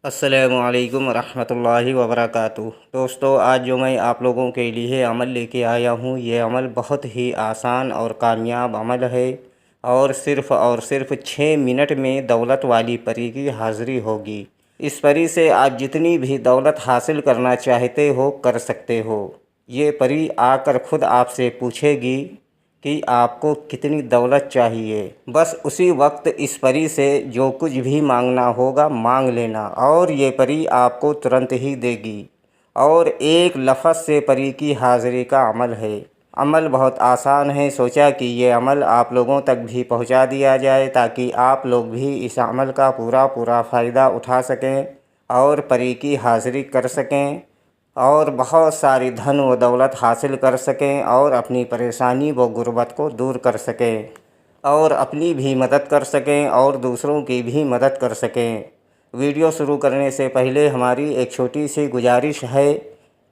السلام علیکم ورحمۃ اللہ وبرکاتہ۔ دوستو، آج جو میں آپ لوگوں کے لیے عمل لے کے آیا ہوں، یہ عمل بہت ہی آسان اور کامیاب عمل ہے، اور صرف 6 منٹ میں دولت والی پری کی حاضری ہوگی۔ اس پری سے آپ جتنی بھی دولت حاصل کرنا چاہتے ہو کر سکتے ہو۔ یہ پری آ کر خود آپ سے پوچھے گی کہ آپ کو کتنی دولت چاہیے، بس اسی وقت اس پری سے جو کچھ بھی مانگنا ہوگا مانگ لینا، اور یہ پری آپ کو ترنت ہی دے گی۔ اور ایک لفظ سے پری کی حاضری کا عمل ہے۔ عمل بہت آسان ہے، سوچا کہ یہ عمل آپ لوگوں تک بھی پہنچا دیا جائے تاکہ آپ لوگ بھی اس عمل کا پورا فائدہ اٹھا سکیں اور پری کی حاضری کر سکیں، اور بہت ساری دھن و دولت حاصل کر سکیں، اور اپنی پریشانی و غربت کو دور کر سکیں، اور اپنی بھی مدد کر سکیں اور دوسروں کی بھی مدد کر سکیں۔ ویڈیو شروع کرنے سے پہلے ہماری ایک چھوٹی سی گزارش ہے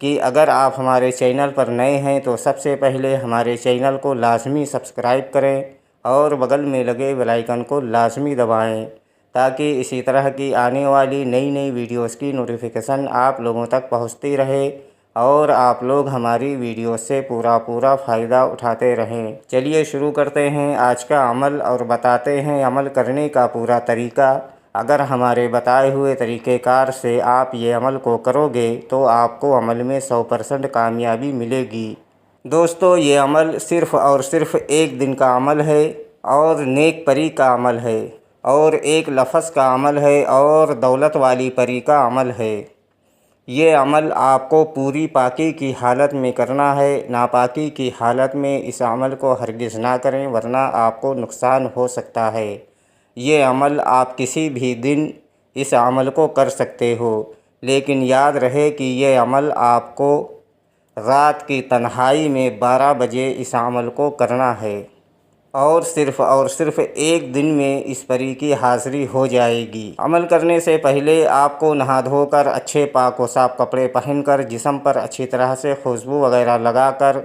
کہ اگر آپ ہمارے چینل پر نئے ہیں تو سب سے پہلے ہمارے چینل کو لازمی سبسکرائب کریں اور بغل میں لگے بیل آئیکن کو لازمی دبائیں تاکہ اسی طرح کی آنے والی نئی ویڈیوز کی نوٹیفیکیشن آپ لوگوں تک پہنچتی رہے اور آپ لوگ ہماری ویڈیو سے پورا فائدہ اٹھاتے رہیں۔ چلیے شروع کرتے ہیں آج کا عمل اور بتاتے ہیں عمل کرنے کا پورا طریقہ۔ اگر ہمارے بتائے ہوئے طریقہ کار سے آپ یہ عمل کو کرو گے تو آپ کو عمل میں 100% کامیابی ملے گی۔ دوستو، یہ عمل صرف ایک دن کا عمل ہے، اور نیک پری کا عمل ہے، اور ایک لفظ کا عمل ہے، اور دولت والی پری کا عمل ہے۔ یہ عمل آپ کو پوری پاکی کی حالت میں کرنا ہے، ناپاکی کی حالت میں اس عمل کو ہرگز نہ کریں ورنہ آپ کو نقصان ہو سکتا ہے۔ یہ عمل آپ کسی بھی دن اس عمل کو کر سکتے ہو، لیکن یاد رہے کہ یہ عمل آپ کو رات کی تنہائی میں 12 بجے اس عمل کو کرنا ہے، اور صرف ایک دن میں اس پری کی حاضری ہو جائے گی۔ عمل کرنے سے پہلے آپ کو نہا دھو کر اچھے پاک و صاف کپڑے پہن کر جسم پر اچھی طرح سے خوشبو وغیرہ لگا کر،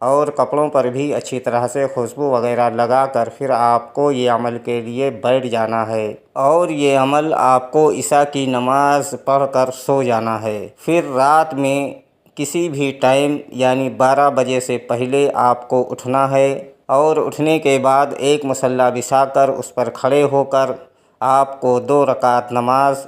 اور کپڑوں پر بھی اچھی طرح سے خوشبو وغیرہ لگا کر پھر آپ کو یہ عمل کے لیے بیٹھ جانا ہے، اور یہ عمل آپ کو عشاء کی نماز پڑھ کر سو جانا ہے۔ پھر رات میں کسی بھی ٹائم یعنی 12 بجے سے پہلے آپ کو اٹھنا ہے، اور اٹھنے کے بعد ایک مصلی بچھا کر اس پر کھڑے ہو کر آپ کو 2 رکعت نماز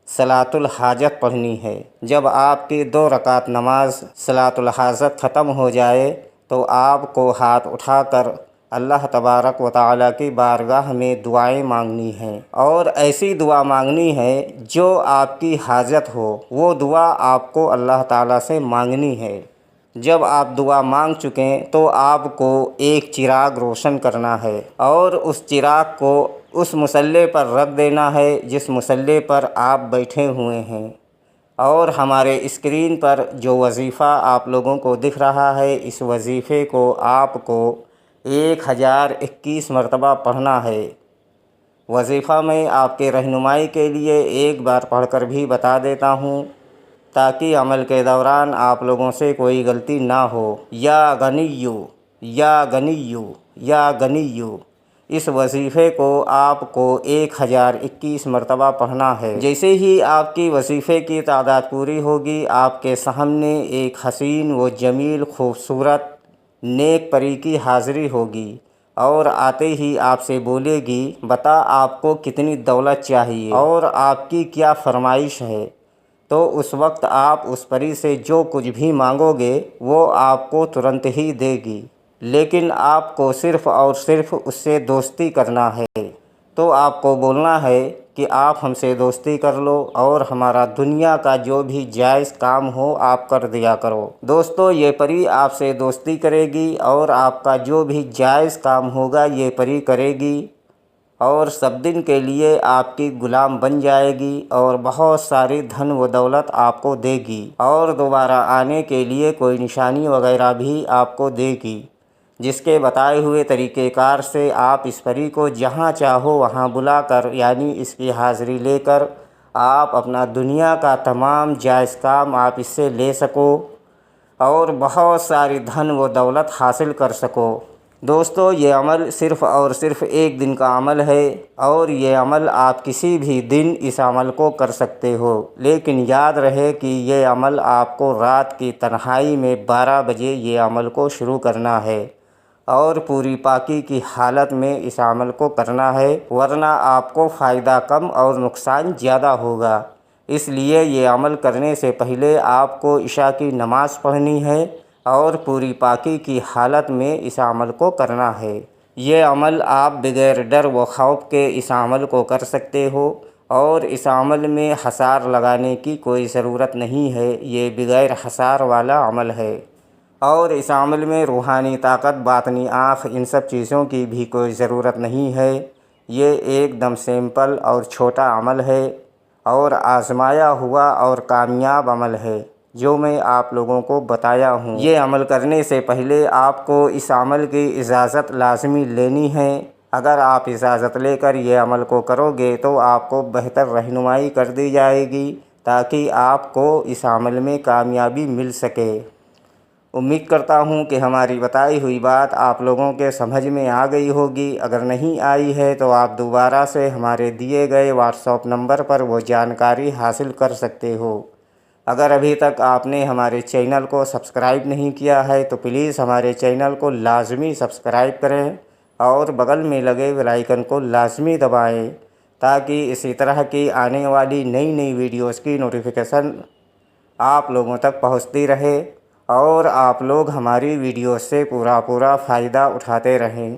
صلاۃ الحاجت پڑھنی ہے۔ جب آپ کی 2 رکعت نماز صلاۃ الحاجت ختم ہو جائے تو آپ کو ہاتھ اٹھا کر اللہ تبارک و تعالیٰ کی بارگاہ میں دعائیں مانگنی ہیں، اور ایسی دعا مانگنی ہے جو آپ کی حاجت ہو، وہ دعا آپ کو اللہ تعالیٰ سے مانگنی ہے۔ جب آپ دعا مانگ چکیں تو آپ کو ایک چراغ روشن کرنا ہے، اور اس چراغ کو اس مصلی پر رکھ دینا ہے جس مصلی پر آپ بیٹھے ہوئے ہیں، اور ہمارے اسکرین پر جو وظیفہ آپ لوگوں کو دکھ رہا ہے اس وظیفے کو آپ کو 1021 مرتبہ پڑھنا ہے۔ وظیفہ میں آپ کے رہنمائی کے لیے ایک بار پڑھ کر بھی بتا دیتا ہوں تاکہ عمل کے دوران آپ لوگوں سے کوئی غلطی نہ ہو۔ یا غنیو یا غنیو یا غنیو، اس وظیفے کو آپ کو 1021 مرتبہ پڑھنا ہے۔ جیسے ہی آپ کی وظیفے کی تعداد پوری ہوگی آپ کے سامنے ایک حسین و جمیل خوبصورت نیک پری کی حاضری ہوگی، اور آتے ہی آپ سے بولے گی بتا آپ کو کتنی دولت چاہیے اور آپ کی کیا فرمائش ہے۔ تو اس وقت آپ اس پری سے جو کچھ بھی مانگو گے وہ آپ کو ترنت ہی دے گی، لیکن آپ کو صرف اس سے دوستی کرنا ہے۔ تو آپ کو بولنا ہے کہ آپ ہم سے دوستی کر لو اور ہمارا دنیا کا جو بھی جائز کام ہو آپ کر دیا کرو۔ دوستو، یہ پری آپ سے دوستی کرے گی اور آپ کا جو بھی جائز کام ہوگا یہ پری کرے گی، اور سب دن کے لیے آپ کی غلام بن جائے گی، اور بہت ساری دھن و دولت آپ کو دے گی، اور دوبارہ آنے کے لیے کوئی نشانی وغیرہ بھی آپ کو دے گی، جس کے بتائے ہوئے طریقہ کار سے آپ اس پری کو جہاں چاہو وہاں بلا کر یعنی اس کی حاضری لے کر آپ اپنا دنیا کا تمام جائز کام آپ اس سے لے سکو، اور بہت ساری دھن و دولت حاصل کر سکو۔ دوستو یہ عمل صرف اور صرف ایک دن کا عمل ہے، اور یہ عمل آپ کسی بھی دن اس عمل کو کر سکتے ہو، لیکن یاد رہے کہ یہ عمل آپ کو رات کی تنہائی میں 12 بجے یہ عمل کو شروع کرنا ہے، اور پوری پاکی کی حالت میں اس عمل کو کرنا ہے، ورنہ آپ کو فائدہ کم اور نقصان زیادہ ہوگا۔ اس لیے یہ عمل کرنے سے پہلے آپ کو عشاء کی نماز پڑھنی ہے اور پوری پاکی کی حالت میں اس عمل کو کرنا ہے۔ یہ عمل آپ بغیر ڈر و خوف کے اس عمل کو کر سکتے ہو، اور اس عمل میں حصار لگانے کی کوئی ضرورت نہیں ہے، یہ بغیر حصار والا عمل ہے، اور اس عمل میں روحانی طاقت، باطنی آنکھ، ان سب چیزوں کی بھی کوئی ضرورت نہیں ہے۔ یہ ایک دم سمپل اور چھوٹا عمل ہے، اور آزمایا ہوا اور کامیاب عمل ہے جو میں آپ لوگوں کو بتایا ہوں۔ یہ عمل کرنے سے پہلے آپ کو اس عمل کی اجازت لازمی لینی ہے۔ اگر آپ اجازت لے کر یہ عمل کو کرو گے تو آپ کو بہتر رہنمائی کر دی جائے گی تاکہ آپ کو اس عمل میں کامیابی مل سکے۔ امید کرتا ہوں کہ ہماری بتائی ہوئی بات آپ لوگوں کے سمجھ میں آ گئی ہوگی۔ اگر نہیں آئی ہے تو آپ دوبارہ سے ہمارے دیے گئے واٹس ایپ نمبر پر وہ جانکاری حاصل کر سکتے ہو۔ اگر ابھی تک آپ نے ہمارے چینل کو سبسکرائب نہیں کیا ہے تو پلیز ہمارے چینل کو لازمی سبسکرائب کریں، اور بغل میں لگے بیل آئیکن کو لازمی دبائیں تاکہ اسی طرح کی آنے والی نئی ویڈیوز کی نوٹیفیکیشن آپ لوگوں تک پہنچتی رہے، اور آپ لوگ ہماری ویڈیو سے پورا فائدہ اٹھاتے رہیں۔